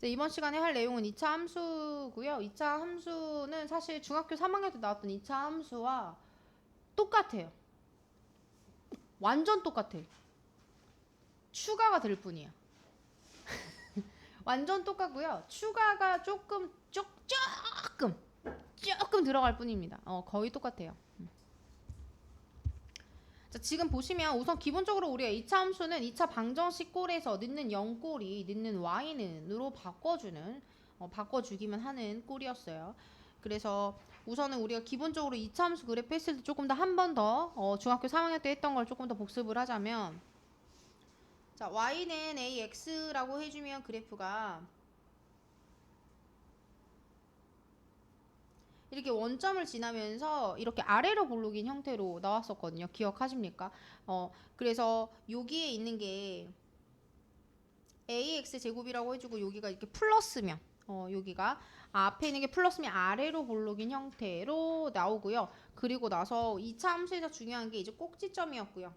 이번 시간에 할 내용은 2차 함수고요. 2차 함수는 사실 중학교 3학년 때 나왔던 2차 함수와 똑같아요. 완전 똑같아. 추가가 될 뿐이야. 완전 똑같고요. 추가가 조금 들어갈 뿐입니다. 거의 똑같아요. 자, 지금 보시면 우선 기본적으로 우리가 2차 함수는 2차 방정식 꼴에서 넣는 0꼴이 넣는 y는으로 바꿔주기만 하는 꼴이었어요. 그래서 우선은 우리가 기본적으로 2차 함수 그래프 했을 때 조금 더 한 번 더 중학교 3학년 때 했던 걸 조금 더 복습을 하자면, 자, y는 ax라고 해주면 그래프가 이렇게 원점을 지나면서 이렇게 아래로 볼록인 형태로 나왔었거든요. 기억하십니까? 그래서 여기에 있는 게 ax 제곱이라고 해주고 여기가 이렇게 플러스면 여기가 앞에 있는 게 플러스면 아래로 볼록인 형태로 나오고요. 그리고 나서 2차 함수에서 중요한 게 이제 꼭지점이었고요.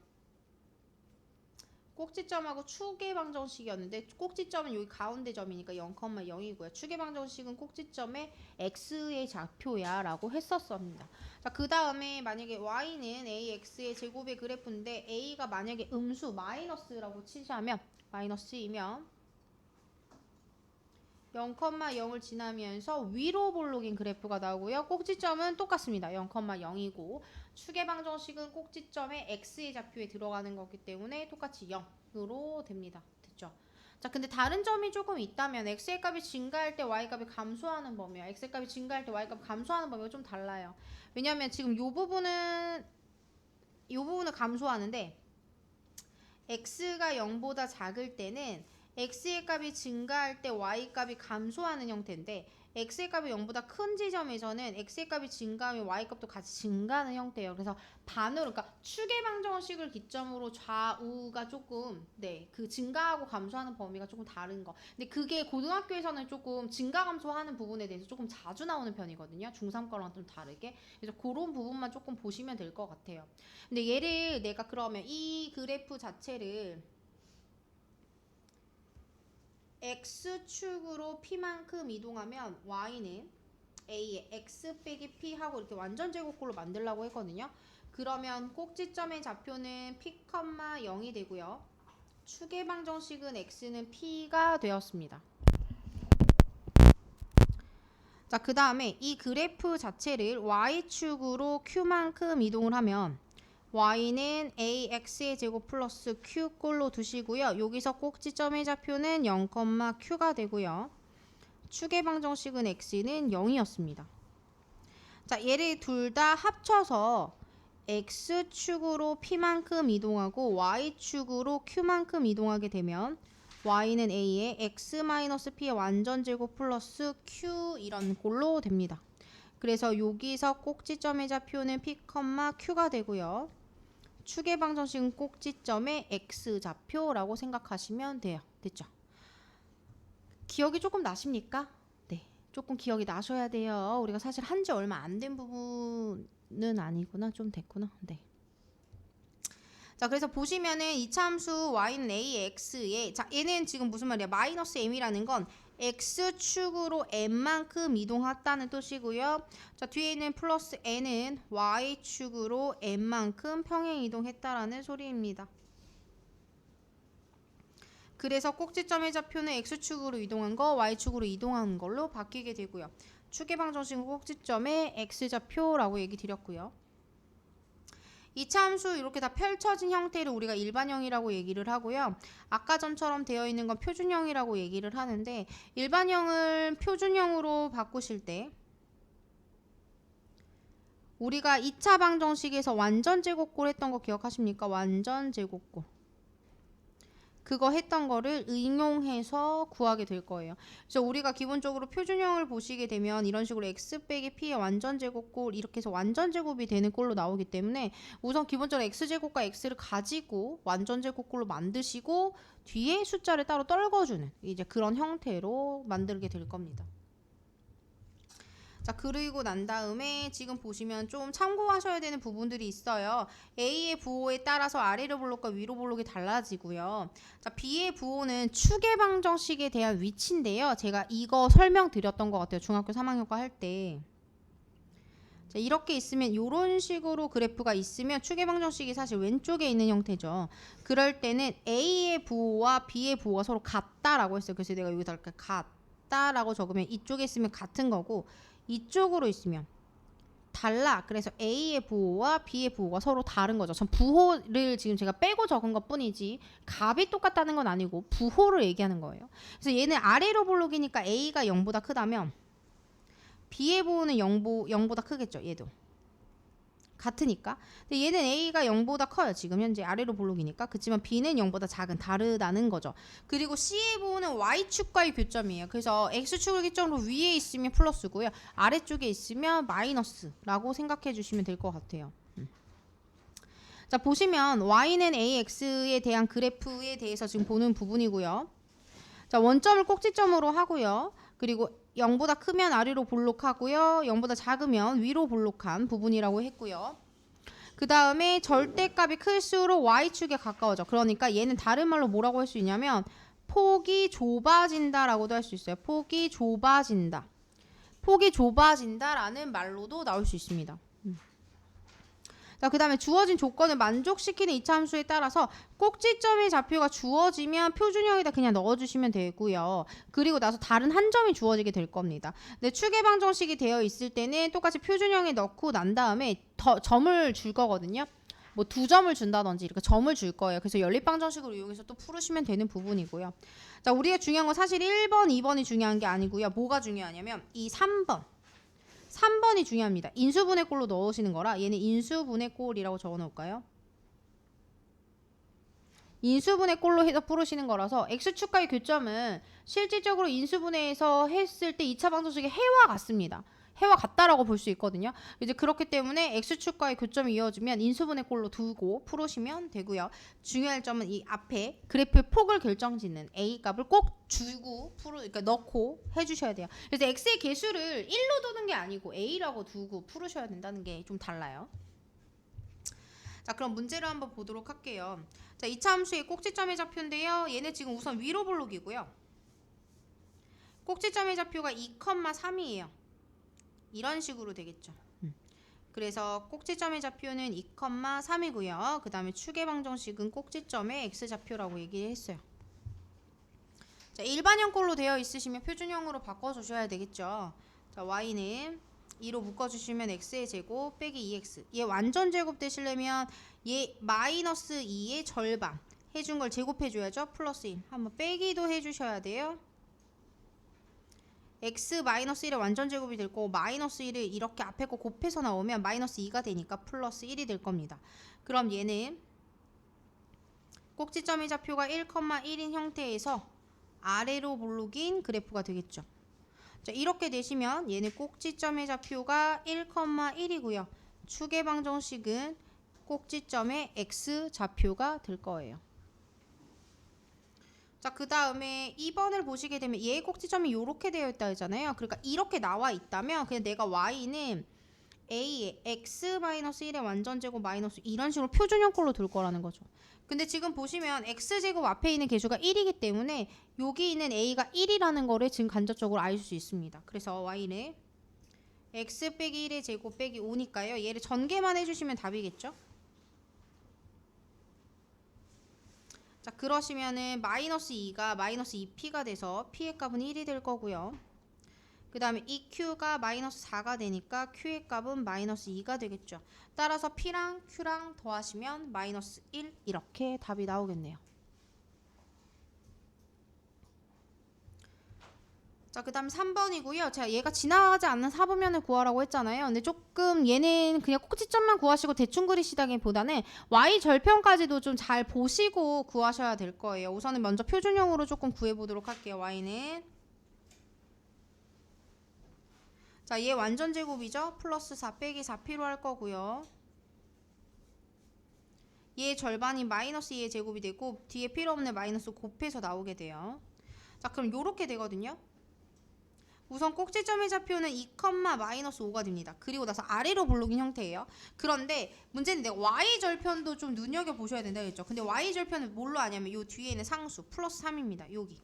꼭지점하고 추계 방정식이었는데 꼭지점은 여기 가운데 점이니까 0,0이고요. 추계 방정식은 꼭지점에 x의 좌표야 라고 했었습니다. 자, 그 다음에 만약에 y는 ax의 제곱의 그래프인데 a가 만약에 음수 마이너스라고 치자면 마이너스이면 0,0을 지나면서 위로 볼록인 그래프가 나오고요. 꼭지점은 똑같습니다. 0,0이고 추계 방정식은 꼭지점에 x의 좌표에 들어가는 거기 때문에 똑같이 0으로 됩니다. 됐죠? 자, 근데 다른 점이 조금 있다면 x의 값이 증가할 때 y 값이 감소하는 범위와 x의 값이 증가할 때 y 값이 감소하는 범위가 좀 달라요. 왜냐하면 지금 이 부분은 감소하는데 x가 0보다 작을 때는 x의 값이 증가할 때 y 값이 감소하는 형태인데 x의 값이 0보다 큰 지점에서는 x의 값이 증가하면 y 값도 같이 증가하는 형태예요. 그래서 반으로, 그러니까 추계 방정식을 기점으로 좌우가 조금 그 증가하고 감소하는 범위가 조금 다른 거. 근데 그게 고등학교에서는 조금 증가 감소하는 부분에 대해서 조금 자주 나오는 편이거든요. 중3 거랑 좀 다르게. 그래서 그런 부분만 조금 보시면 될 것 같아요. 근데 얘를 내가 그러면 이 그래프 자체를 x축으로 p만큼 이동하면 y는 a의 x 빼기 p 하고 이렇게 완전 제곱꼴로 만들려고 했거든요. 그러면 꼭지점의 좌표는 p, 0이 되고요. 추계 방정식은 x는 p가 되었습니다. 자, 그 다음에 이 그래프 자체를 y축으로 q만큼 이동을 하면 y는 ax의 제곱 플러스 q꼴로 두시고요. 여기서 꼭지점의 좌표는 0,q가 되고요. 추계 방정식은 x는 0이었습니다. 자, 얘를 둘 다 합쳐서 x축으로 p만큼 이동하고 y축으로 q만큼 이동하게 되면 y는 a의 x-p의 완전제곱 플러스 q 이런 꼴로 됩니다. 그래서 여기서 꼭지점의 좌표는 p, q가 되고요. 추계 방정식은 꼭지점의 x좌표라고 생각하시면 돼요. 됐죠? 기억이 조금 나십니까? 네, 조금 기억이 나셔야 돼요. 우리가 사실 한지 얼마 안 된 부분은 아니구나. 좀 됐구나. 네. 자, 그래서 보시면은 2차 함수 y는 ax에, 자, 얘는 지금 무슨 말이야? 마이너스 m이라는 건 x축으로 m만큼 이동했다는 뜻이고요. 자, 뒤에 있는 플러스 n은 y축으로 m만큼 평행 이동했다라는 소리입니다. 그래서 꼭지점의 좌표는 x축으로 이동한 거 y축으로 이동한 걸로 바뀌게 되고요. 추계 방정식은 꼭지점의 x좌표라고 얘기 드렸고요. 2차 함수 이렇게 다 펼쳐진 형태를 우리가 일반형이라고 얘기를 하고요. 아까 전처럼 되어 있는 건 표준형이라고 얘기를 하는데, 일반형을 표준형으로 바꾸실 때 우리가 2차 방정식에서 완전제곱꼴 했던 거 기억하십니까? 완전제곱꼴. 그거 했던 거를 응용해서 구하게 될 거예요. 그래서 우리가 기본적으로 표준형을 보시게 되면 이런 식으로 x 빼기 p의 완전제곱꼴 이렇게 해서 완전제곱이 되는 꼴로 나오기 때문에 우선 기본적으로 x제곱과 x를 가지고 완전제곱꼴로 만드시고 뒤에 숫자를 따로 떨궈주는 이제 그런 형태로 만들게 될 겁니다. 자, 그리고 난 다음에 지금 보시면 좀 참고하셔야 되는 부분들이 있어요. A의 부호에 따라서 아래로 볼록과 위로 볼록이 달라지고요. 자, B의 부호는 축의 방정식에 대한 위치인데요. 제가 이거 설명드렸던 것 같아요. 중학교 3학년과 할 때. 자, 이렇게 있으면 이런 식으로 그래프가 있으면 축의 방정식이 사실 왼쪽에 있는 형태죠. 그럴 때는 A의 부호와 B의 부호가 서로 같다라고 했어요. 그래서 내가 여기다 이렇게 같다라고 적으면 이쪽에 있으면 같은 거고 이쪽으로 있으면 달라. 그래서 A의 부호와 B의 부호가 서로 다른 거죠. 전 부호를 지금 제가 빼고 적은 것 뿐이지 값이 똑같다는 건 아니고 부호를 얘기하는 거예요. 그래서 얘는 아래로 볼록이니까 A가 0보다 크다면 B의 부호는 0보다 크겠죠. 얘도 같으니까. 근데 얘는 A가 0보다 커요. 지금 현재 아래로 볼록이니까. 그렇지만 B는 0보다 작은 다르다는 거죠. 그리고 C의 부호는 Y축과의 교점이에요. 그래서 X축을 기점으로 위에 있으면 플러스고요. 아래쪽에 있으면 마이너스라고 생각해 주시면 될 것 같아요. 자, 보시면 Y는 AX에 대한 그래프에 대해서 지금 보는 부분이고요. 자, 원점을 꼭지점으로 하고요. 그리고 0보다 크면 아래로 볼록하고요. 0보다 작으면 위로 볼록한 부분이라고 했고요. 그 다음에 절대값이 클수록 Y축에 가까워져. 그러니까 얘는 다른 말로 뭐라고 할 수 있냐면 폭이 좁아진다라고도 할 수 있어요. 폭이 좁아진다. 폭이 좁아진다라는 말로도 나올 수 있습니다. 자, 그 다음에 주어진 조건을 만족시키는 이차함수에 따라서 꼭지점의 좌표가 주어지면 표준형에다 그냥 넣어주시면 되고요. 그리고 나서 다른 한 점이 주어지게 될 겁니다. 근데 축의 방정식이 되어 있을 때는 똑같이 표준형에 넣고 난 다음에 점을 줄 거거든요. 뭐 2점을 준다든지 이렇게 점을 줄 거예요. 그래서 연립방정식을 이용해서 또 풀으시면 되는 부분이고요. 자, 우리가 중요한 건 사실 1번, 2번이 중요한 게 아니고요. 뭐가 중요하냐면 이 3번이 중요합니다. 인수분해 꼴로 넣으시는 거라 얘는 인수분해 꼴이라고 적어 놓을까요? 인수분해 꼴로 해서 풀으시는 거라서 X축과의 교점은 실질적으로 인수분해해서 했을 때 2차 방정식의 해와 같습니다. 해와 같다라고 볼 수 있거든요. 이제 그렇기 때문에 X축과의 교점이 이어지면 인수분해 꼴로 두고 풀으시면 되고요. 중요할 점은 이 앞에 그래프의 폭을 결정짓는 A 값을 꼭 주고 그러니까 넣고 해주셔야 돼요. 그래서 X의 개수를 1로 두는 게 아니고 A라고 두고 풀으셔야 된다는 게 좀 달라요. 자, 그럼 문제를 한번 보도록 할게요. 자, 이차함수의 꼭지점의 좌표인데요. 얘네 지금 우선 위로 볼록이고요. 꼭지점의 좌표가 2,3이에요. 이런 식으로 되겠죠. 그래서 꼭지점의 좌표는 2,3이고요. 그 다음에 축의 방정식은 꼭지점의 x좌표라고 얘기했어요. 자, 일반형 꼴로 되어 있으시면 표준형으로 바꿔주셔야 되겠죠. 자, y는 2로 묶어주시면 x의 제곱 빼기 2x. 얘 완전 제곱 되시려면 얘 마이너스 2의 절반 해준 걸 제곱해줘야죠. 플러스 1. 한번 빼기도 해주셔야 돼요. x-1의 완전 제곱이 될 거고 마이너스 1을 이렇게 앞에 거 곱해서 나오면 마이너스 2가 되니까 플러스 1이 될 겁니다. 그럼 얘는 꼭지점의 좌표가 1,1인 형태에서 아래로 볼록인 그래프가 되겠죠. 자, 이렇게 되시면 얘는 꼭지점의 좌표가 1,1이고요. 축의 방정식은 꼭지점의 x좌표가 될 거예요. 자, 그 다음에 2번을 보시게 되면 얘의 꼭지점이 이렇게 되어 있다 했잖아요. 그러니까 이렇게 나와 있다면 그냥 내가 y는 a의 x-1의 완전제곱 마이너스 이런 식으로 표준형 꼴로 둘 거라는 거죠. 근데 지금 보시면 x제곱 앞에 있는 개수가 1이기 때문에 여기 있는 a가 1이라는 거를 지금 간접적으로 알 수 있습니다. 그래서 y는 x 빼기 1의 제곱 빼기 5니까요. 얘를 전개만 해주시면 답이겠죠. 자, 그러시면은 마이너스 2가 마이너스 2p가 돼서 p의 값은 1이 될 거고요. 그 다음에 2q가 마이너스 4가 되니까 q의 값은 마이너스 2가 되겠죠. 따라서 p랑 q랑 더하시면 마이너스 1 이렇게 답이 나오겠네요. 자, 그 다음 3번이고요. 제가 얘가 지나가지 않는 사분면을 구하라고 했잖아요. 근데 조금 얘는 그냥 꼭지점만 구하시고 대충 그리시다기보다는 y 절편까지도 좀 잘 보시고 구하셔야 될 거예요. 우선은 먼저 표준형으로 조금 구해보도록 할게요. y는 자, 얘 완전 제곱이죠. 플러스 4 빼기 4p로 할 거고요. 얘 절반이 마이너스 2의 제곱이 되고 뒤에 필요 없는 마이너스 곱해서 나오게 돼요. 자, 그럼 요렇게 되거든요. 우선 꼭지점의 좌표는 2, 마이너스 5가 됩니다. 그리고 나서 아래로 볼록인 형태예요. 그런데 문제는 내가 y절편도 좀 눈여겨보셔야 된다 했죠. 근데 y절편은 뭘로 아냐면 요 뒤에 있는 상수 플러스 3입니다. 여기.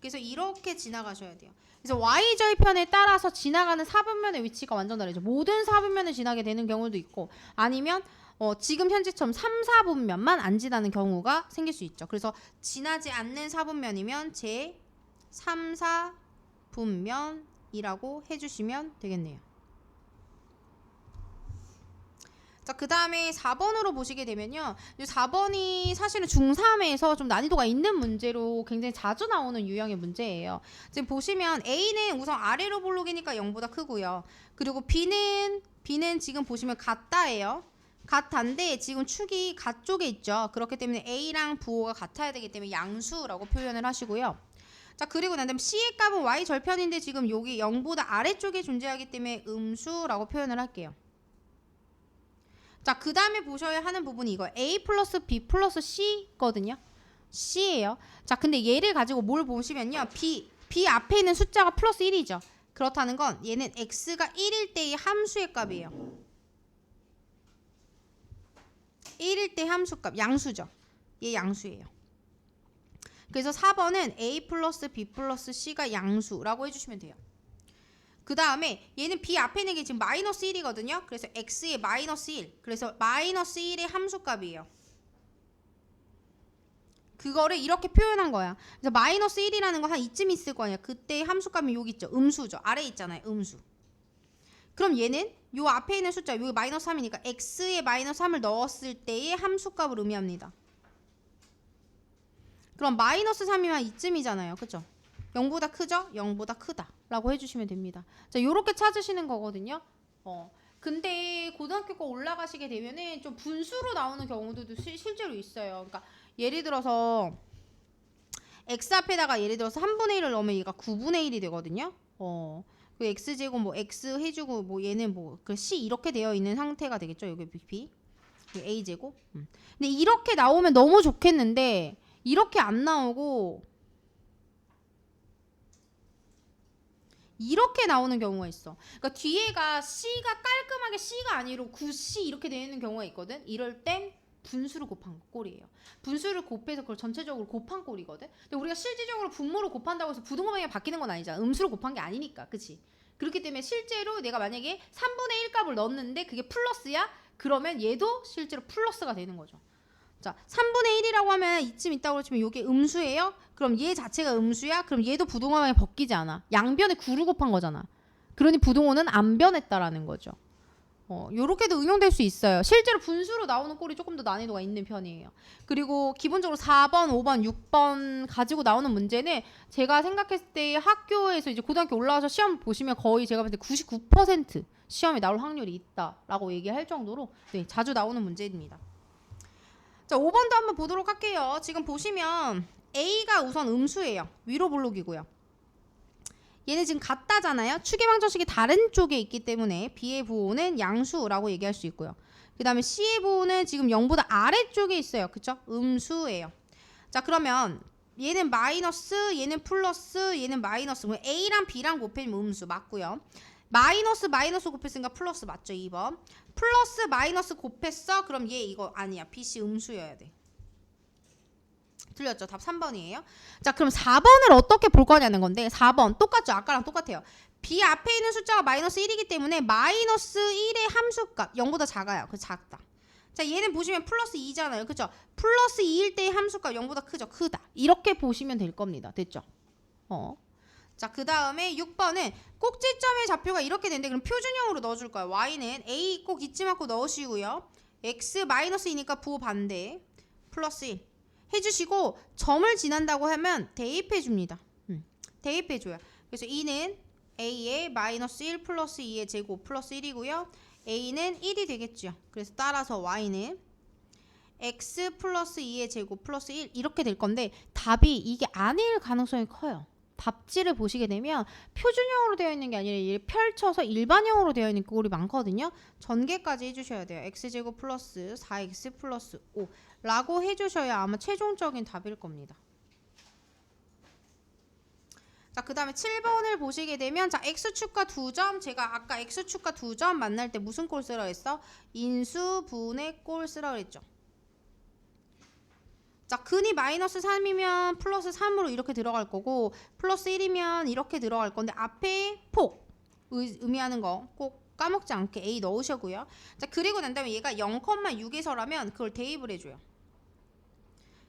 그래서 이렇게 지나가셔야 돼요. 그래서 y절편에 따라서 지나가는 사분면의 위치가 완전 다르죠. 모든 사분면을 지나게 되는 경우도 있고 아니면 지금 현재처럼 3, 4분면만 안 지나는 경우가 생길 수 있죠. 그래서 지나지 않는 사분면이면 제 3, 4분면이라고 해주시면 되겠네요. 자, 그 다음에 4번으로 보시게 되면요. 이 4번이 사실은 중3에서 좀 난이도가 있는 문제로 굉장히 자주 나오는 유형의 문제예요. 지금 보시면 A는 우선 아래로 볼록이니까 0보다 크고요. 그리고 B는 지금 보시면 같다예요. 같은데 지금 축이 가 쪽에 있죠. 그렇기 때문에 A랑 부호가 같아야 되기 때문에 양수라고 표현을 하시고요. 자, 그리고 난 다음에 C의 값은 Y절편인데 지금 여기 0보다 아래쪽에 존재하기 때문에 음수라고 표현을 할게요. 자, 그 다음에 보셔야 하는 부분이 이거 A 플러스 B 플러스 C거든요. C예요. 자, 근데 얘를 가지고 뭘 보시면요. B 앞에 있는 숫자가 플러스 1이죠. 그렇다는 건 얘는 X가 1일 때의 함수의 값이에요. 1일 때 함수값, 양수죠. 얘 양수예요. 그래서 4번은 A 플러스 B 플러스 C가 양수라고 해주시면 돼요. 그 다음에 얘는 B 앞에 있는 게 지금 마이너스 1이거든요. 그래서 X의 마이너스 1. 그래서 마이너스 1의 함수값이에요. 그거를 이렇게 표현한 거야. 그래서 마이너스 1이라는 거 한 이쯤 있을 거 아니야. 그때 함수값이 여기 있죠. 음수죠. 아래에 있잖아요. 음수. 그럼 얘는 요 앞에 있는 숫자, 여기 마이너스 3이니까 X의 마이너스 3을 넣었을 때의 함수값을 의미합니다. 그럼 마이너스 3이면 이쯤이잖아요. 그죠? 0보다 크죠? 0보다 크다 라고 해주시면 됩니다. 자, 요렇게 찾으시는 거거든요. 근데 고등학교 거 올라가시게 되면은 좀 분수로 나오는 경우도 실제로 있어요. 그러니까 예를 들어서 x 앞에다가 예를 들어서 3분의 1을 넣으면 얘가 9분의 1이 되거든요. 그 x제곱 뭐 x 해주고 뭐 얘는 뭐 그 c 이렇게 되어 있는 상태가 되겠죠. 여기 b a제곱. 근데 이렇게 나오면 너무 좋겠는데 이렇게 안 나오고 이렇게 나오는 경우가 있어. 그러니까 뒤에가 C가 깔끔하게 C가 아니고 9C 이렇게 되어 있는 경우가 있거든. 이럴 땐 분수를 곱한 꼴이에요. 분수를 곱해서 그걸 전체적으로 곱한 꼴이거든. 근데 우리가 실질적으로 분모를 곱한다고 해서 부등호 방향이 바뀌는 건 아니잖아. 음수를 곱한 게 아니니까. 그치? 그렇기 때문에 실제로 내가 만약에 3분의 1 값을 넣었는데 그게 플러스야? 그러면 얘도 실제로 플러스가 되는 거죠. 자, 3분의 1이라고 하면 이쯤 있다고 그러면 이게 음수예요? 그럼 얘 자체가 음수야? 그럼 얘도 부등호 방향이 바뀌지 않아. 양변에 9를 곱한 거잖아. 그러니 부등호는 안 변했다라는 거죠. 요렇게도 응용될 수 있어요. 실제로 분수로 나오는 꼴이 조금 더 난이도가 있는 편이에요. 그리고 기본적으로 4번, 5번, 6번 가지고 나오는 문제는 제가 생각했을 때 학교에서 이제 고등학교 올라와서 시험 보시면 거의 제가 볼 때 99% 시험에 나올 확률이 있다라고 얘기할 정도로 네, 자주 나오는 문제입니다. 자, 5번도 한번 보도록 할게요. 지금 보시면 A가 우선 음수예요. 위로 볼록이고요. 얘는 지금 같다잖아요. 추계방정식이 다른 쪽에 있기 때문에 B의 부호는 양수라고 얘기할 수 있고요. 그 다음에 C의 부호는 지금 0보다 아래쪽에 있어요. 그쵸? 음수예요. 자, 그러면 얘는 마이너스, 얘는 플러스, 얘는 마이너스. A랑 B랑 곱해주면 음수 맞고요. 마이너스 곱했으니까 플러스 맞죠? 2번. 플러스 마이너스 곱했어? 그럼 얘 이거 아니야. BC 음수여야 돼. 틀렸죠? 답 3번이에요. 자, 그럼 4번을 어떻게 볼 거냐는 건데 4번 똑같죠? 아까랑 똑같아요. B 앞에 있는 숫자가 마이너스 1이기 때문에 마이너스 1의 함수값 0보다 작아요. 그래서 작다. 자, 얘는 보시면 플러스 2잖아요. 그쵸? 플러스 2일 때의 함수값 0보다 크죠? 크다. 이렇게 보시면 될 겁니다. 됐죠? 자, 그 다음에 6번은 꼭지점의 좌표가 이렇게 되는데 그럼 표준형으로 넣어줄 거예요. y는 a 꼭 잊지 말고 넣으시고요. x 마이너스 2니까 부호 반대 플러스 1 해주시고 점을 지난다고 하면 대입해 줍니다. 대입해 줘요. 그래서 2는 a의 마이너스 1 플러스 2의 제곱 플러스 1이고요. a는 1이 되겠죠. 그래서 따라서 y는 x 플러스 2의 제곱 플러스 1 이렇게 될 건데 답이 이게 아닐 가능성이 커요. 답지를 보시게 되면 표준형으로 되어 있는 게 아니라 펼쳐서 일반형으로 되어 있는 꼴이 많거든요. 전개까지 해주셔야 돼요. x제곱 플러스 4x 플러스 5 라고 해주셔야 아마 최종적인 답일 겁니다. 자, 그 다음에 7번을 보시게 되면 자, x축과 2점 제가 아까 x축과 2점 만날 때 무슨 꼴 쓰라 했어? 인수분해 꼴 쓰라 그랬죠. 자, 근이 마이너스 3이면 플러스 3으로 이렇게 들어갈 거고 플러스 1이면 이렇게 들어갈 건데 앞에 폭 의미하는 거 꼭 까먹지 않게 A 넣으셔고요. 자, 그리고 난 다음에 얘가 0,6에서라면 그걸 대입을 해줘요.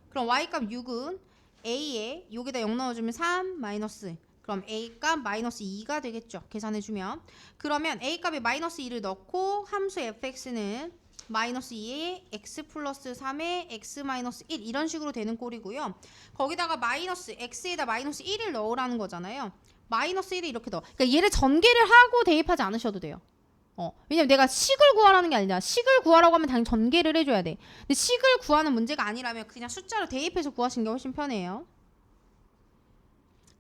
그럼 Y값 6은 A에 여기다 0 넣어주면 3 마이너스 그럼 A값 마이너스 2가 되겠죠. 계산해주면 그러면 A값에 마이너스 2를 넣고 함수 fx는 마이너스 2에 x 플러스 3에 x 마이너스 1 이런 식으로 되는 꼴이고요. 거기다가 마이너스 x에다 마이너스 1을 넣으라는 거잖아요. 마이너스 1을 이렇게 넣어. 그러니까 얘를 전개를 하고 대입하지 않으셔도 돼요. 왜냐면 내가 식을 구하라는 게 아니라 식을 구하라고 하면 당연히 전개를 해줘야 돼. 근데 식을 구하는 문제가 아니라면 그냥 숫자로 대입해서 구하시는 게 훨씬 편해요.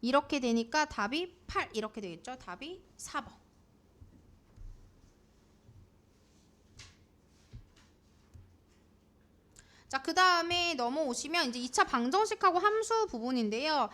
이렇게 되니까 답이 8 이렇게 되겠죠. 답이 4번. 자, 그 다음에 넘어오시면 이제 2차 방정식하고 함수 부분인데요.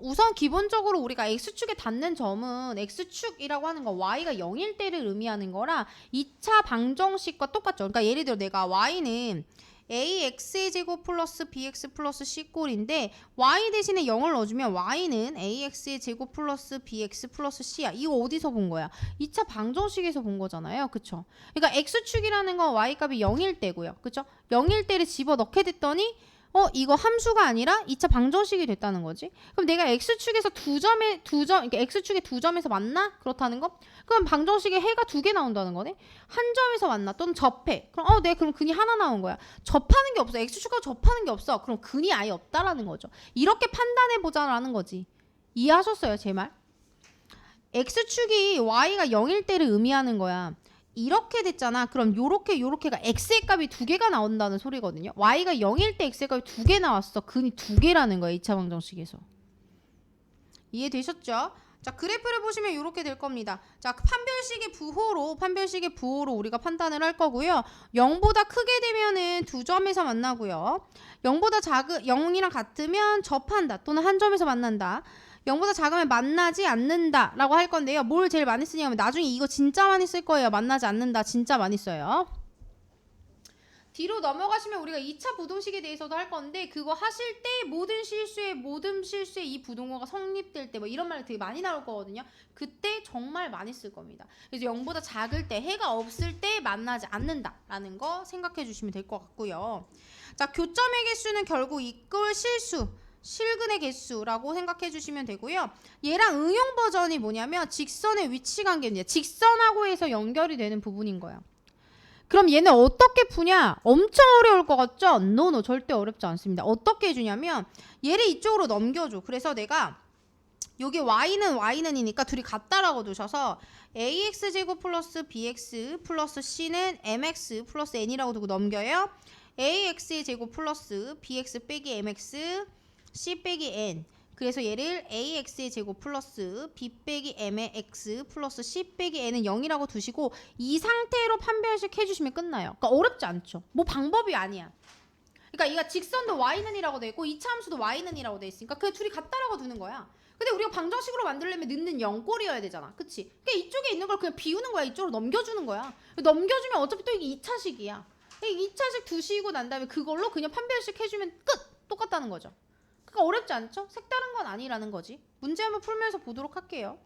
우선 기본적으로 우리가 x축에 닿는 점은 x축이라고 하는 거 y가 0일 때를 의미하는 거라 2차 방정식과 똑같죠. 그러니까 예를 들어 내가 y는 ax의 제곱 플러스 bx 플러스 c꼴인데 y 대신에 0을 넣어주면 y는 ax의 제곱 플러스 bx 플러스 c야. 이거 어디서 본 거야? 2차 방정식에서 본 거잖아요. 그쵸? 그러니까 x축이라는 건 y값이 0일 때고요. 그쵸? 0일 때를 집어넣게 됐더니 이거 함수가 아니라 2차 방정식이 됐다는 거지. 그럼 내가 x축에서 그러니까 x축의 2점에서 만나? 그렇다는 거? 그럼 방정식에 해가 2개 나온다는 거네. 한 점에서 만나 또는 접해. 그럼 그럼 근이 하나 나온 거야. 접하는 게 없어. x축하고 접하는 게 없어. 그럼 근이 아예 없다라는 거죠. 이렇게 판단해 보자라는 거지. 이해하셨어요, 제 말? x축이 y가 0일 때를 의미하는 거야. 이렇게 됐잖아. 그럼 요렇게가 x의 값이 2개가 나온다는 소리거든요. y가 0일 때 x의 값이 2개 나왔어. 근이 2개라는 거야. 2차 방정식에서. 이해되셨죠? 자, 그래프를 보시면 이렇게 될 겁니다. 자, 판별식의 부호로 우리가 판단을 할 거고요. 0보다 크게 되면은 2점에서 만나고요. 0이랑 같으면 접한다 또는 한 점에서 만난다. 0보다 작으면 만나지 않는다 라고 할 건데요. 뭘 제일 많이 쓰냐면 나중에 이거 진짜 많이 쓸 거예요. 만나지 않는다 진짜 많이 써요. 뒤로 넘어가시면 우리가 2차 부동식에 대해서도 할 건데 그거 하실 때 모든 실수에 이 부동어가 성립될 때 뭐 이런 말이 되게 많이 나올 거거든요. 그때 정말 많이 쓸 겁니다. 그래서 0보다 작을 때 해가 없을 때 만나지 않는다 라는 거 생각해 주시면 될 것 같고요. 자, 교점의 개수는 결국 이꼴 실근의 개수라고 생각해 주시면 되고요. 얘랑 응용 버전이 뭐냐면 직선의 위치 관계입니다. 직선하고 해서 연결이 되는 부분인 거야. 그럼 얘는 어떻게 푸냐? 엄청 어려울 것 같죠? 노, 절대 어렵지 않습니다. 어떻게 해주냐면 얘를 이쪽으로 넘겨줘. 그래서 내가 여기 y는이니까 둘이 같다라고 두셔서 ax제곱 플러스 bx 플러스 c는 mx 플러스 n이라고 두고 넘겨요. ax의 제곱 플러스 bx 빼기 mx c 빼기 n 그래서 얘를 ax의 제곱 플러스 b 빼기 m의 x 플러스 c 빼기 n은 0이라고 두시고 이 상태로 판별식 해주시면 끝나요. 그러니까 어렵지 않죠. 뭐 방법이 아니야. 그러니까 이가 직선도 y는이라고 돼 있고 2차 함수도 y는이라고 돼 있으니까 그 둘이 같다라고 두는 거야. 근데 우리가 방정식으로 만들려면 넣는 0꼴이어야 되잖아. 그치? 그러니까 이쪽에 있는 걸 그냥 비우는 거야. 이쪽으로 넘겨주는 거야. 넘겨주면 어차피 또 이게 2차식이야. 2차식 두시고 난 다음에 그걸로 그냥 판별식 해주면 끝! 똑같다는 거죠. 그러니까 어렵지 않죠? 색다른 건 아니라는 거지. 문제 한번 풀면서 보도록 할게요.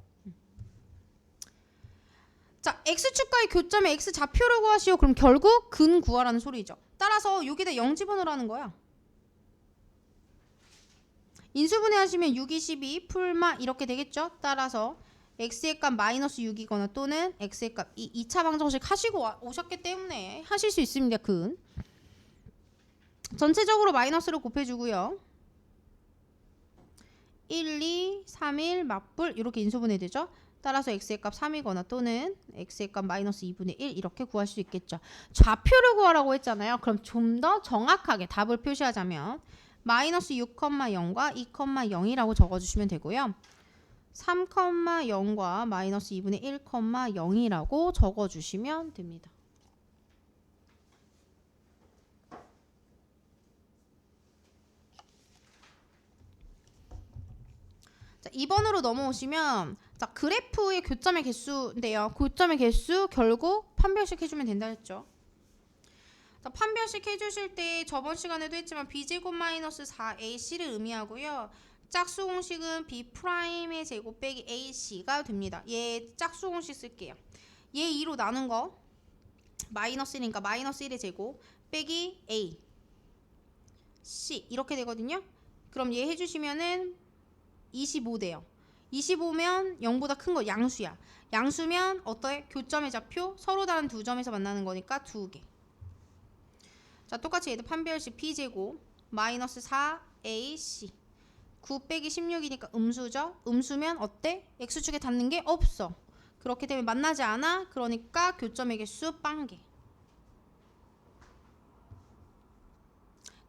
자, x축과의 교점의 x 좌표를 구하시오. 그럼 결국 근 구하라는 소리죠. 따라서 여기다 0 집어넣으라는 거야. 인수분해 하시면 6, 22, 풀마 이렇게 되겠죠? 따라서 x의 값 마이너스 6이거나 또는 x의 값 2차 방정식 하시고 오셨기 때문에 하실 수 있습니다. 근 전체적으로 마이너스를 곱해주고요. 1, 2, 3, 1 맞불 이렇게 인수분해 되죠. 따라서 x의 값 3이거나 또는 x의 값 마이너스 2분의 1 이렇게 구할 수 있겠죠. 좌표를 구하라고 했잖아요. 그럼 좀 더 정확하게 답을 표시하자면 마이너스 6,0과 2,0이라고 적어주시면 되고요. 3,0과 마이너스 2분의 1,0이라고 적어주시면 됩니다. 자, 2번으로 넘어오시면 자, 그래프의 교점의 개수인데요. 교점의 개수 결국 판별식 해주면 된다 했죠. 자, 판별식 해주실 때 저번 시간에도 했지만 b제곱 마이너스 4ac를 의미하고요. 짝수 공식은 b'의 제곱 빼기 ac가 됩니다. 얘 짝수 공식 쓸게요. 얘 2로 나눈 거 마이너스 1이니까 마이너스 1의 제곱 빼기 a c 이렇게 되거든요. 그럼 얘 해주시면은 25 돼요. 25면 0보다 큰 거 양수야. 양수면 어떠해? 교점의 좌표 서로 다른 두 점에서 만나는 거니까 2개. 자, 똑같이 얘도 판별식 b제곱 마이너스 4ac 9 빼기 16이니까 음수죠. 음수면 어때? x축에 닿는 게 없어. 그렇기 때문에 만나지 않아. 그러니까 교점의 개수 빵개.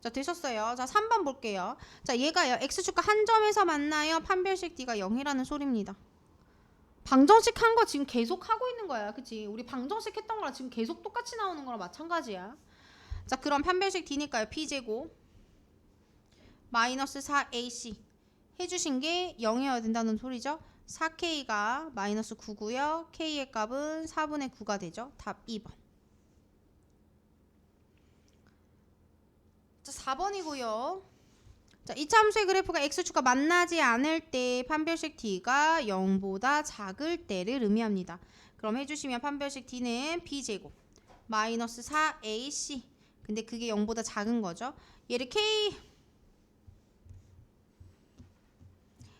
자, 되셨어요. 자, 3번 볼게요. 자, 얘가요. x축과 한 점에서 만나요. 판별식 d가 0이라는 소리입니다. 방정식 한 거 지금 계속 하고 있는 거야. 그치? 우리 방정식 했던 거랑 지금 계속 똑같이 나오는 거랑 마찬가지야. 자, 그럼 판별식 d니까요. b제곱 마이너스 4ac 해주신 게 0이어야 된다는 소리죠. 4k가 마이너스 9고요. k의 값은 4분의 9가 되죠. 답 2번. 자, 4번이고요. 자, 이차 함수의 그래프가 x축과 만나지 않을 때 판별식 d가 0보다 작을 때를 의미합니다. 그럼 해주시면 판별식 d는 b제곱 마이너스 4ac 근데 그게 0보다 작은 거죠. 얘를 k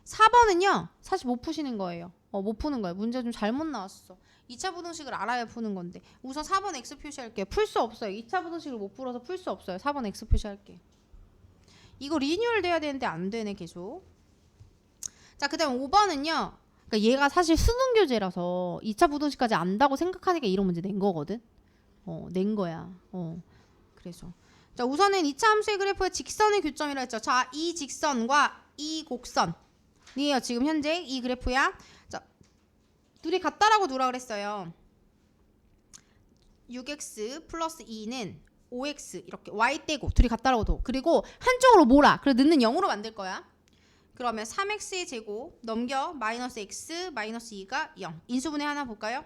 4번은요 사실 못 푸시는 거예요. 못 푸는 거예요. 문제 좀 잘못 나왔어. 2차 부등식을 알아야 푸는 건데 우선 4번 x 표시할게요. 풀 수 없어요. 2차 부등식을 못 풀어서 풀 수 없어요. 4번 x 표시할게요. 이거 리뉴얼 돼야 되는데 안 되네 계속. 자, 그 다음 5번은요 그러니까 얘가 사실 수능 교재라서 2차 부등식까지 안다고 생각하니까 이런 문제 낸 거거든. 낸 거야. 그래서 자, 우선은 2차 함수의 그래프의 직선의 교점이라 했죠. 자, 이 직선과 이 곡선이에요. 지금 현재 이 그래프야. 자, 둘이 같다라고 두라 그랬어요. 6x 플러스 2는 5x 이렇게 y 떼고 둘이 같다라고 둬. 그리고 한쪽으로 몰아. 그래서 넣는 0으로 만들 거야. 그러면 3x의 제곱 넘겨 마이너스 x 마이너스 2가 0. 인수분해 하나 볼까요?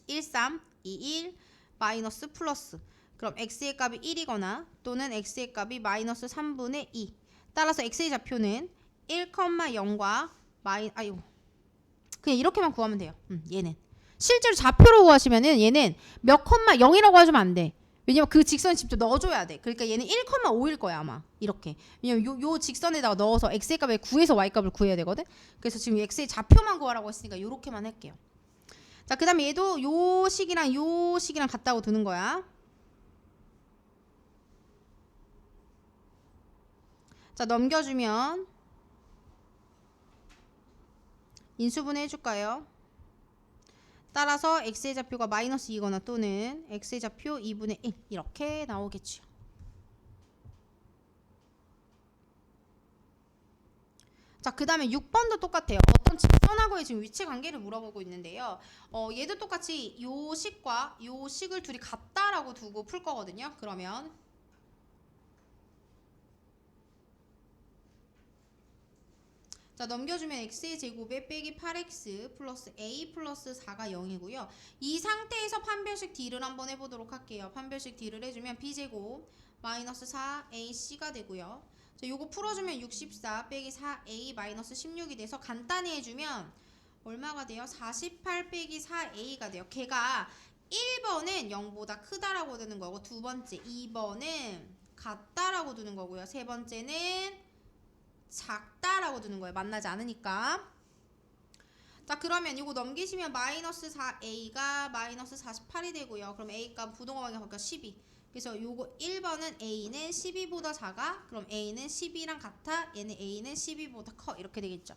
1, 3, 2, 1 마이너스 플러스. 그럼 x의 값이 1이거나 또는 x의 값이 마이너스 3분의 2. 따라서 x의 좌표는 1,0과 그냥 이렇게만 구하면 돼요. 얘는 실제로 좌표로 구하시면은 얘는 몇 컴마 0이라고 하시면 안 돼. 왜냐면 그 직선에 직접 넣어줘야 돼. 그러니까 얘는 1,5일 거야 아마 이렇게. 왜냐면 요 직선에다가 넣어서 x의 값을 구해서 y 값을 구해야 되거든. 그래서 지금 x의 좌표만 구하라고 했으니까 요렇게만 할게요. 자, 그 다음에 얘도 요 식이랑 요 식이랑 같다고 두는 거야. 자, 넘겨주면 인수분해 해줄까요? 따라서 x의 좌표가 마이너스 2거나 또는 x의 좌표 2분의 1 이렇게 나오겠죠. 자, 그 다음에 6번도 똑같아요. 어떤 직선하고의 지금 위치 관계를 물어보고 있는데요. 얘도 똑같이 요 식과 요 식을 둘이 같다라고 두고 풀 거거든요. 그러면 자, 넘겨주면 x의 제곱에 빼기 8x 플러스 a 플러스 4가 0이고요. 이 상태에서 판별식 d를 한번 해보도록 할게요. 판별식 d를 해주면 b제곱 마이너스 4ac가 되고요. 자, 요거 풀어주면 64 빼기 4a 마이너스 16이 돼서 간단히 해주면 얼마가 돼요? 48 빼기 4a가 돼요. 걔가 1번은 0보다 크다라고 두는 거고 두 번째 2번은 같다라고 두는 거고요. 세 번째는 작다라고 두는 거예요. 만나지 않으니까. 자, 그러면 이거 넘기시면 마이너스 4a가 마이너스 48이 되고요. 그럼 a 값 부동호방이 바뀌어 12. 그래서 요거 1번은 a는 12보다 작아. 그럼 a는 12랑 같아. 얘는 a는 12보다 커. 이렇게 되겠죠.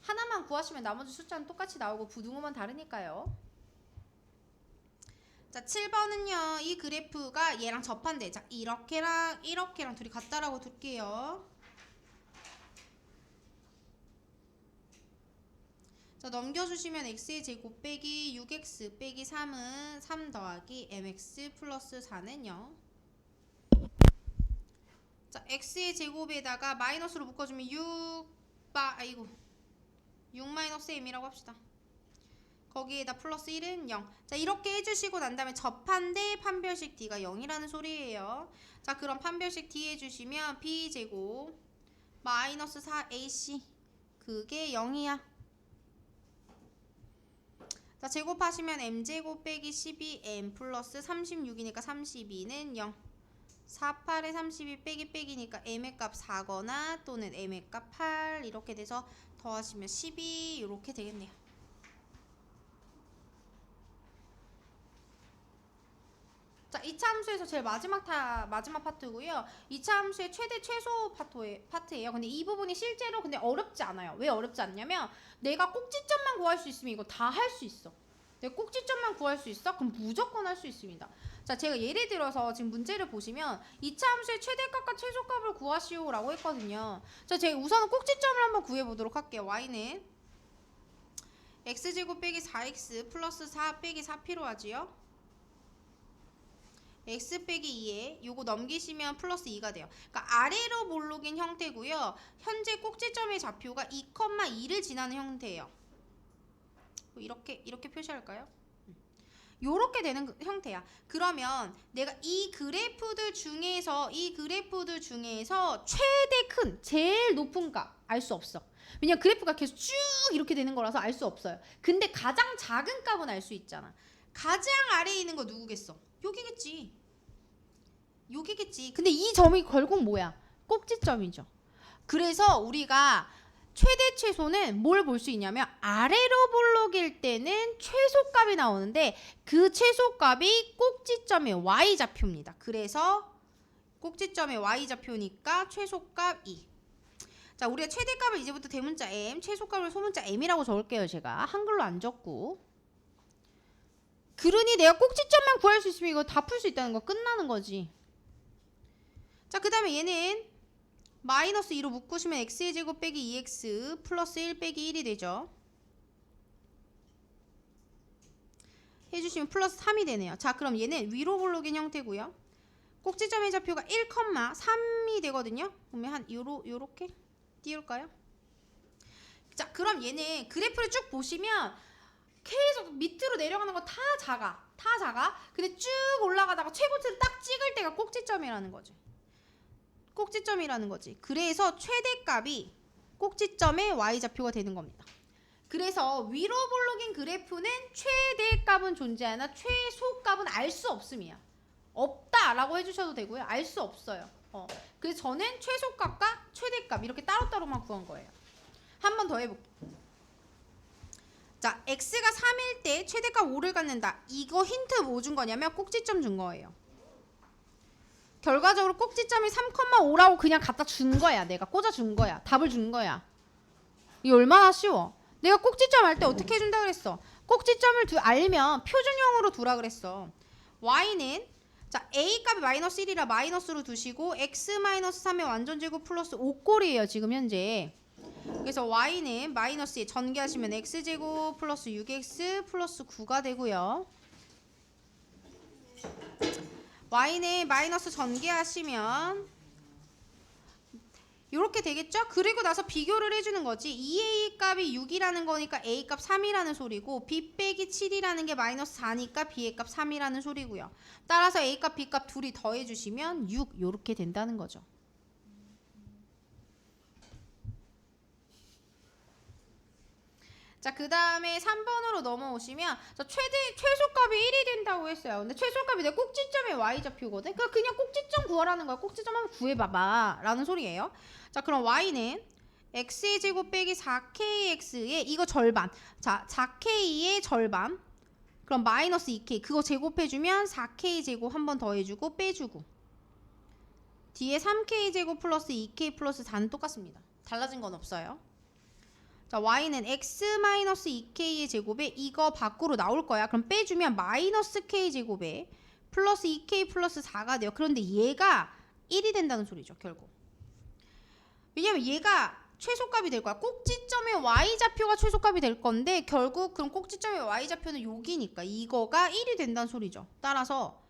하나만 구하시면 나머지 숫자는 똑같이 나오고 부등호만 다르니까요. 자, 7번은요. 이 그래프가 얘랑 접한대. 자, 이렇게랑 이렇게랑 둘이 같다라고 둘게요. 자, 넘겨주시면 x의 제곱 빼기 6x 빼기 3은 3 더하기 mx 플러스 4는 0. 자, x의 제곱에다가 마이너스로 묶어주면 6 아이고 6-m이라고 합시다. 거기에다 플러스 1은 0. 자, 이렇게 해주시고 난 다음에 접한데 판별식 D가 0이라는 소리예요. 자, 그럼 판별식 D 해주시면 B제곱 마이너스 4AC 그게 0이야. 자, 제곱하시면 M제곱 빼기 12M 플러스 36이니까 32는 0. 48에 32 빼기 빼기니까 M의 값 4거나 또는 M의 값 8 이렇게 돼서 더하시면 12 이렇게 되겠네요. 자, 2차 함수에서 제일 마지막 파트고요. 2차 함수의 최대 최소 파트예요. 근데 이 부분이 실제로 근데 어렵지 않아요. 왜 어렵지 않냐면 내가 꼭지점만 구할 수 있으면 이거 다 할 수 있어. 내가 꼭지점만 구할 수 있어? 그럼 무조건 할 수 있습니다. 자, 제가 예를 들어서 지금 문제를 보시면 2차 함수의 최대값과 최소값을 구하시오라고 했거든요. 자, 제가 우선은 꼭지점을 한번 구해보도록 할게요. y는 x제곱 빼기 4x 플러스 4 빼기 4 필요하지요? x 빼기 2에 요거 넘기시면 플러스 2가 돼요. 그러니까 아래로 볼록인 형태고요. 현재 꼭지점의 좌표가 2,2를 지나는 형태예요. 이렇게 표시할까요? 요렇게 되는 형태야. 그러면 내가 이 그래프들 중에서 최대 큰 제일 높은 값 알 수 없어. 왜냐면 그래프가 계속 쭉 이렇게 되는 거라서 알 수 없어요. 근데 가장 작은 값은 알 수 있잖아. 가장 아래에 있는 거 누구겠어? 여기겠지. 근데 이 점이 결국 뭐야? 꼭지점이죠. 그래서 우리가 최대 최소는 뭘 볼 수 있냐면 아래로 볼록일 때는 최소값이 나오는데 그 최소값이 꼭지점의 y좌표입니다. 그래서 꼭지점의 y좌표니까 최소값 2. 자, 우리가 최대값을 이제부터 대문자 m, 최소값을 소문자 m이라고 적을게요. 제가 한글로 안 적고. 그러니 내가 꼭지점만 구할 수 있으면 이거 다 풀 수 있다는 거 끝나는 거지. 자, 그 다음에 얘는 마이너스 2로 묶으시면 x의 제곱 빼기 2x 플러스 1 빼기 1이 되죠. 해주시면 플러스 3이 되네요. 자, 그럼 얘는 위로 볼록인 형태고요. 꼭지점의 좌표가 1,3이 되거든요. 그러면 한 요렇게 띄울까요? 자, 그럼 얘는 그래프를 쭉 보시면 계속 밑으로 내려가는 거 다 작아. 근데 쭉 올라가다가 최고치를 딱 찍을 때가 꼭지점이라는 거지. 그래서 최대값이 꼭지점의 y좌표가 되는 겁니다. 그래서 위로 볼록인 그래프는 최대값은 존재하나 최소값은 알 수 없음이야. 없다라고 해주셔도 되고요. 알 수 없어요. 그래서 저는 최소값과 최대값 이렇게 따로따로만 구한 거예요. 한 번 더 해볼게요. 자, x가 3일 때 최대값 5를 갖는다. 이거 힌트 뭐 준 거냐면 꼭지점 준 거예요. 결과적으로 꼭지점이 3,5라고 그냥 갖다 준 거야. 내가 꽂아준 거야. 답을 준 거야. 이게 얼마나 쉬워. 내가 꼭지점 할 때 어떻게 해준다 그랬어? 꼭지점을 알면 표준형으로 두라 그랬어. y는 자, a 값이 마이너스 1이라 마이너스로 두시고 x 마이너스 3의 완전제곱 플러스 5꼴이에요. 지금 현재. 그래서 y는 마이너스에 전개하시면 x제곱 플러스 6x 플러스 9가 되고요. y는 마이너스 전개하시면 이렇게 되겠죠? 그리고 나서 비교를 해주는 거지. 2a 값이 6이라는 거니까 a 값 3이라는 소리고 b 빼기 7이라는 게 마이너스 4니까 b의 값 3이라는 소리고요. 따라서 a 값, b 값 둘이 더해주시면 6 이렇게 된다는 거죠. 자, 그 다음에 3번으로 넘어오시면 최소값이 1이 된다고 했어요. 근데 최소값이 내 꼭지점의 y좌표거든. 그냥 꼭지점 구하라는 거야. 꼭지점 한번 구해봐봐 라는 소리예요. 자, 그럼 y는 x의 제곱 빼기 4kx의 이거 절반. 자, 4k의 절반. 그럼 마이너스 2k 그거 제곱해주면 4k 제곱 한 번 더해주고 빼주고 뒤에 3k 제곱 플러스 2k 플러스 4는 똑같습니다. 달라진 건 없어요. 자, y는 x-2k의 제곱에 이거 밖으로 나올 거야. 그럼 빼주면 마이너스 k 제곱에 플러스 2k 플러스 4가 돼요. 그런데 얘가 1이 된다는 소리죠. 결국. 왜냐면 얘가 최소값이 될 거야. 꼭지점의 y좌표가 최소값이 될 건데 결국 그럼 꼭지점의 y좌표는 여기니까 이거가 1이 된다는 소리죠. 따라서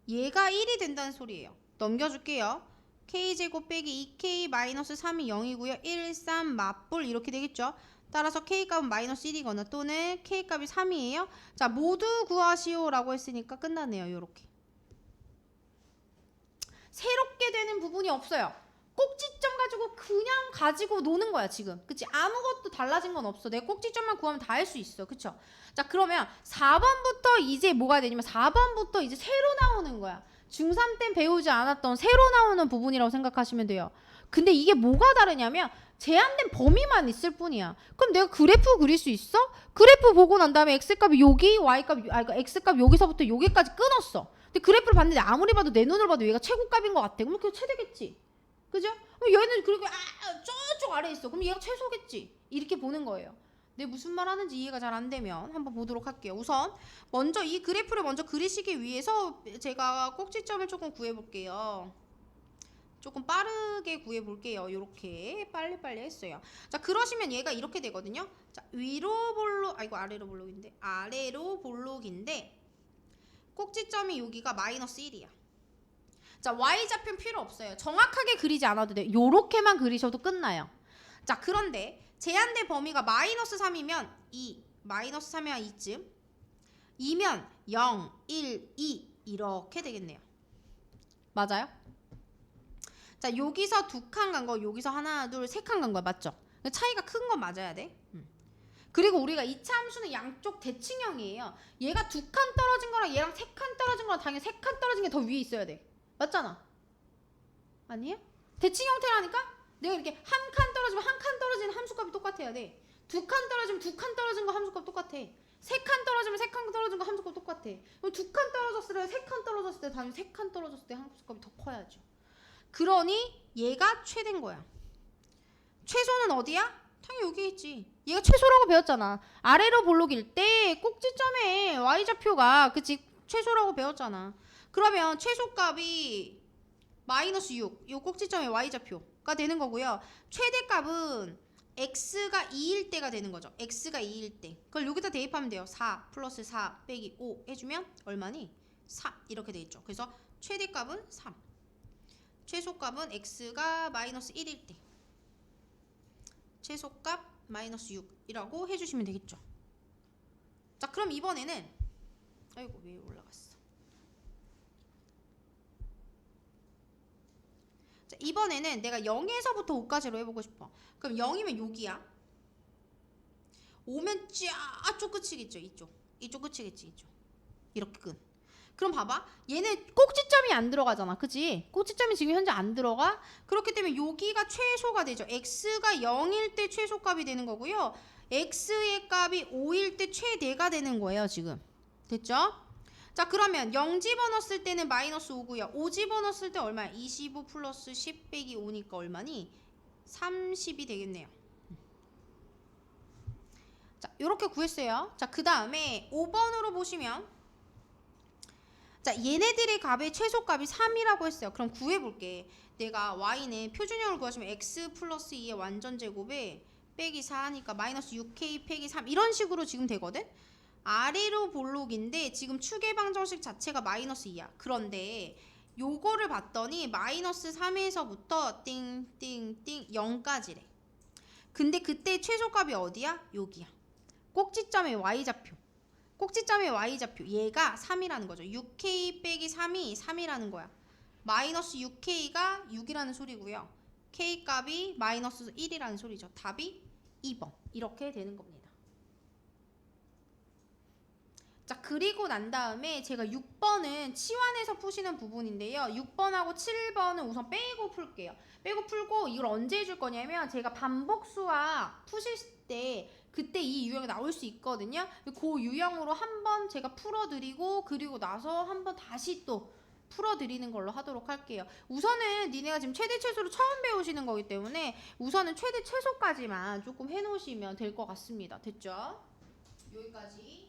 얘가 1이 된다는 소리예요. 넘겨줄게요. k제곱 빼기 2k 마이너스 3이 0이고요. 1, 3 맞불 이렇게 되겠죠. 따라서 k값은 마이너스 1이거나 또는 k값이 3이에요. 자, 모두 구하시오라고 했으니까 끝났네요. 요렇게. 새롭게 되는 부분이 없어요. 꼭지점 가지고 그냥 가지고 노는 거야 지금. 그치? 아무것도 달라진 건 없어. 내가 꼭지점만 구하면 다 할 수 있어. 그쵸? 자, 그러면 4번부터 이제 뭐가 되냐면 4번부터 이제 새로 나오는 거야. 중3 땐 배우지 않았던 새로 나오는 부분이라고 생각하시면 돼요. 근데 이게 뭐가 다르냐면 제한된 범위만 있을 뿐이야. 그럼 내가 그래프 그릴 수 있어? 그래프 보고 난 다음에 x값이 여기, y값, 그러니까 x값 여기서부터 여기까지 끊었어. 근데 그래프를 봤는데 아무리 봐도 내 눈으로 봐도 얘가 최고값인 것 같아. 그럼 그게 최대겠지. 그죠? 그럼 얘는 그리고 저쪽 아래에 있어. 그럼 얘가 최소겠지. 이렇게 보는 거예요. 내 무슨 말 하는지 이해가 잘 안 되면 한번 보도록 할게요. 우선 먼저 이 그래프를 먼저 그리시기 위해서 제가 꼭지점을 조금 구해볼게요. 조금 빠르게 구해볼게요. 이렇게 빨리빨리 했어요. 자, 그러시면 얘가 이렇게 되거든요. 자, 위로 볼록, 아이고 아래로 볼록인데, 아래로 볼록인데 꼭지점이 여기가 마이너스 1이야. 자, y좌표는 필요 없어요. 정확하게 그리지 않아도 돼. 요렇게만 그리셔도 끝나요. 자, 그런데 제한된 범위가 마이너스 3이면 2, 마이너스 3이면 2쯤, 2면 0, 1, 2 이렇게 되겠네요. 맞아요? 자, 여기서 두 칸 간 거, 여기서 하나, 둘, 세 칸 간 거야. 맞죠? 차이가 큰 건 맞아야 돼. 그리고 우리가 이차 함수는 양쪽 대칭형이에요. 얘가 두 칸 떨어진 거랑 얘랑 세 칸 떨어진 거랑 당연히 세 칸 떨어진 게 더 위에 있어야 돼. 맞잖아? 아니에요? 대칭 형태라니까? 내가 이렇게 한 칸 떨어지면 한 칸 떨어지는 함수값이 똑같아야 돼. 두 칸 떨어지면 두 칸 떨어진 거 함수값 똑같아. 세 칸 떨어지면 세 칸 떨어진 거 함수값 똑같아. 그럼 두 칸 떨어졌을 때, 세 칸 떨어졌을 때 당연히 세 칸 떨어졌을 때 함수값이 더 커야죠. 그러니 얘가 최대인 거야. 최소는 어디야? 당연히 여기 있지. 얘가 최소라고 배웠잖아. 아래로 볼록일 때 꼭지점에 y좌표가 그치 최소라고 배웠잖아. 그러면 최소값이 마이너스 6, 이 꼭지점의 y좌표가 되는 거고요. 최대값은 x가 2일 때가 되는 거죠. x가 2일 때. 그걸 여기다 대입하면 돼요. 4 플러스 4 빼기 5 해주면 얼마니? 3 이렇게 되겠죠. 그래서 최대값은 3. 최소값은 x가 마이너스 1일 때. 최소값 마이너스 6이라고 해주시면 되겠죠. 자, 그럼 이번에는 아이고 왜 올라갔어. 자, 이번에는 내가 0에서부터 5까지로 해보고 싶어. 그럼 0이면 여기야. 5면 쫙쪽 끝이겠죠. 이쪽 끝이겠지. 이쪽. 이렇게 끝. 그럼 봐봐. 얘는 꼭지점이 안 들어가잖아. 그치? 꼭지점이 지금 현재 안 들어가. 그렇기 때문에 여기가 최소가 되죠. x가 0일 때 최소값이 되는 거고요. x의 값이 5일 때 최대가 되는 거예요. 지금. 됐죠? 자, 그러면 0 집어넣었을 때는 마이너스 5고요. 5 집어넣었을 때 얼마야? 25 플러스 10 빼기 5니까 얼마니? 30이 되겠네요. 자, 이렇게 구했어요. 자, 그 다음에 5번으로 보시면 자, 얘네들의 값의 최소값이 3이라고 했어요. 그럼 구해볼게. 내가 y는 표준형을 구하시면 x 플러스 2의 완전제곱에 빼기 4니까 마이너스 6k 빼기 3 이런 식으로 지금 되거든? 아래로 볼록인데 지금 추계 방정식 자체가 마이너스 2야. 그런데 요거를 봤더니 마이너스 3에서부터 띵띵띵 0까지래. 근데 그때 최소값이 어디야? 여기야. 꼭지점의 y좌표. 꼭지점의 y좌표 얘가 3이라는 거죠. 6k 빼기 3이 3이라는 거야. 마이너스 6k가 6이라는 소리고요. k값이 마이너스 1이라는 소리죠. 답이 2번 이렇게 되는 겁니다. 자, 그리고 난 다음에 제가 6번은 치환해서 푸시는 부분인데요. 6번하고 7번은 우선 빼고 풀게요. 빼고 풀고 이걸 언제 해줄 거냐면 제가 반복수와 푸실 때 그때 이 유형이 나올 수 있거든요. 그 유형으로 한번 제가 풀어드리고 그리고 나서 한번 다시 또 풀어드리는 걸로 하도록 할게요. 우선은 니네가 지금 최대 최소를 처음 배우시는 거기 때문에 우선은 최대 최소까지만 조금 해놓으시면 될 것 같습니다. 됐죠? 여기까지.